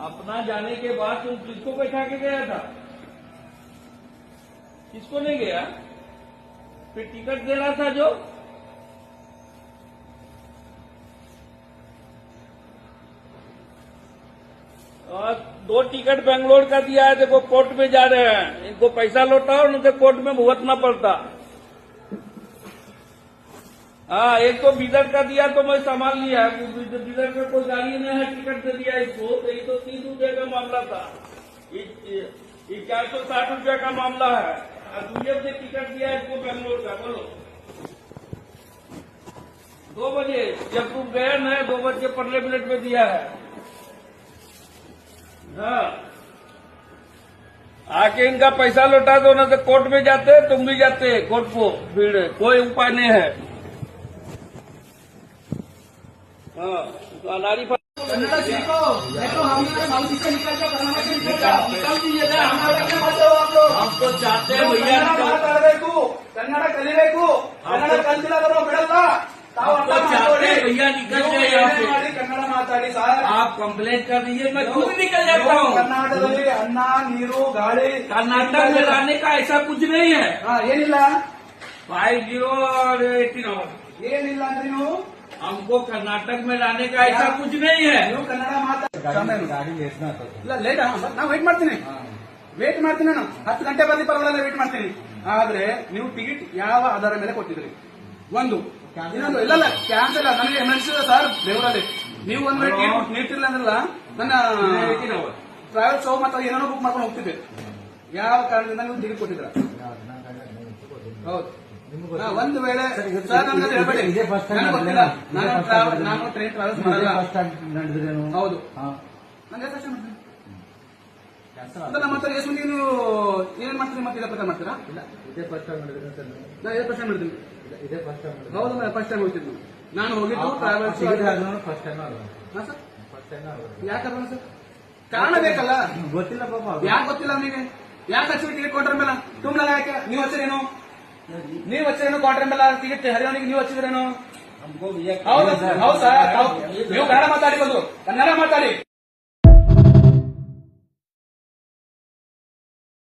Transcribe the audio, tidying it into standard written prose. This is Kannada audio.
अपना जाने के बाद तुम किसको बैठा के गया था? किसको नहीं गया? फिर टिकट दे रहा था जो और 2 टिकट बेंगलोर का दिया है। देखो कोर्ट में जा रहे हैं, इनको पैसा लौटाओ नहीं तो कोर्ट में भुगतना पड़ता। हाँ, एक तो बीदर का दिया तो मैं संभाल लिया, बीदर का कोई गाड़ी नहीं है, टिकट दे दिया इसको। तो ये तो 30 रुपये का मामला था, ये 460 रुपये का मामला है। और दूसरे से टिकट दिया इसको बेंगलोर का। बोलो 2 बजे जब तुम गए न 2:15 में दिया है। हाँ, आके इनका पैसा लौटा दो ना तो कोर्ट में जाते, तुम भी जाते कोर्ट को। फिर कोई उपाय नहीं है। हाँ, तो अनारी कन्नड़ सीखो, देखो हमारे साउथ से निकल जाओ, कर्नाटक से निकल जाओ, निकल दीजिएगा। हमारे क्या मत हो आप लोग? हम तो चाहते हैं भैया ಮಾತಾಡಬೇಕು, ಕನ್ನಡ ಕಲಿಬೇಕು, ಕನ್ನಡ ಕಲಿತಿಲ್ಲ ಬಿಡಲ್ಲ। ತಾವು हम तो चाहते हैं भैया निकल जाए यहाँ से। ಕನ್ನಡ ಮಾತಾಡಿ ಸರ್। आप कंप्लेंट कर दीजिए, मैं खुद निकल जाता हूँ। ಕರ್ನಾಟಕದಲ್ಲಿ ಅನ್ನ ನೀರು ಗಾಳಿ कर्नाटक में रहने का ऐसा कुछ नहीं है। ಏನಿಲ್ಲ 50 और 18 ಏನಿಲ್ಲ ಅಂದ್ರೆ ನೀವು हमको कर्नाटक में रहने का ऐसा कुछ नहीं है। ನೀವು ಕನ್ನಡ ಮಾತಾಡಿ ಇಲ್ಲ ಲೇಟ್ ನಾವು ವೇಟ್ ಮಾಡ್ತೀನಿ, ವೇಟ್ ಮಾಡ್ತೀನಿ ನಾನು 10 ಗಂಟೆ ಬರ್ಲಿ ಪರವಾಗಿಲ್ಲ, ವೇಟ್ ಮಾಡ್ತೀನಿ। ಆದ್ರೆ ನೀವು ಟಿಕೆಟ್ ಯಾವ ಆಧಾರ ಮೇಲೆ ಕೊಟ್ಟಿದ್ರಿ? ಒಂದು ಇನ್ನೊಂದು ಇಲ್ಲ ಕ್ಯಾನ್ಸಲ್, ನನಗೆ ಎಮರ್ಜೆನ್ಸಿ ಇದೆ ಸರ್ ಬೆಂಗಳೂರಲ್ಲಿ। ನೀವು ಒಂದ್ ವೇಳೆ ಟಿಕೆಟ್ ನೀಡ್ತಿಲ್ಲ ಅಂದ್ರಲ್ಲ, ನನ್ನ ಟ್ರಾವೆಲ್ಸ್ ಹೋಗಿ ಮತ್ತೆ ಏನೋ ಬುಕ್ ಮಾಡ್ಕೊಂಡು ಹೋಗ್ತಿದ್ದೆ। ಯಾವ ಕಾರಣದಿಂದ ನೀವು ಟಿಕೆಟ್ ಕೊಟ್ಟಿದ್ರ? ಹೌದು, ಒಂದು ವೇಳೆ ಸರ್ ನನಗೆ ಹೇಳ್ಬೇಡಿ, ನನಗೆ ಗೊತ್ತಿಲ್ಲ, ನಾನು ಟ್ರೈನ್ ಟ್ರಾವೆಲ್ಸ್ ಮಾಡಲ್ಲ। ಹೌದು, ನಂಗೆ ಕಷ್ಟ ಮಾಡ್ತೀನಿ ನಮ್ಮ ಹತ್ರ ಎಷ್ಟು ಮಂದಿ ನೀವು ಏನ್ ಮಾಡ್ತೀರಿ? ಮತ್ತೆ ಇದೇ ಪ್ರಕಾರ ಮಾಡ್ತೀರಾ? ಇಲ್ಲ, ಇದೇ ಫಸ್ಟ್ ಟೈಮ್ ಮಾಡಿದ್ದೀನಿ ಸರ್, ನಾನು ಇದೇ ಫಸ್ಟ್ ಟೈಮ್ ಮಾಡಿದ್ದೀನಿ। ಇದೇ ಫಸ್ಟ್ ಟೈಮ್ ಹೌದು, ಫಸ್ಟ್ ಟೈಮ್ ಹೋಗ್ತಿದ್ದು ನಾನು ಹೋಗಿದ್ದು ಟ್ರಾವೆಲ್ಸ್ ಫಸ್ಟ್ ಟೈಮ್ ಸರ್। ಯಾಕಂದ್ರೆ ಸರ್ ಕಾರಣ ಬೇಕಲ್ಲ, ಗೊತ್ತಿಲ್ಲ ಪಾಪ, ಯಾಕೆ ಗೊತ್ತಿಲ್ಲ ಅವನಿಗೆ? ಯಾಕೆ ಹಚ್ಚಿ ಟಿಕೆಟ್ ಕೊಟ್ರ ಮೇಲೆ ತುಂಬ ಯಾಕೆ ನೀವು ಹಚ್ಚಿರೇನು? ನೀವು ಹಚ್ಚಿರೇನು ಕ್ವಾರ್ಟರ್ ಮೇಲೆ ಟಿಕೆಟ್ ಹರಿಯವನಿಗೆ ನೀವು ಹಚ್ಚಿದ್ರೇನು? ಹೌದು ಹೌದು ಸರ್, ನೀವು ಕನ್ನಡ ಮಾತಾಡಿ ಬಂದು ಕನ್ನಡ ಮಾತಾಡಿ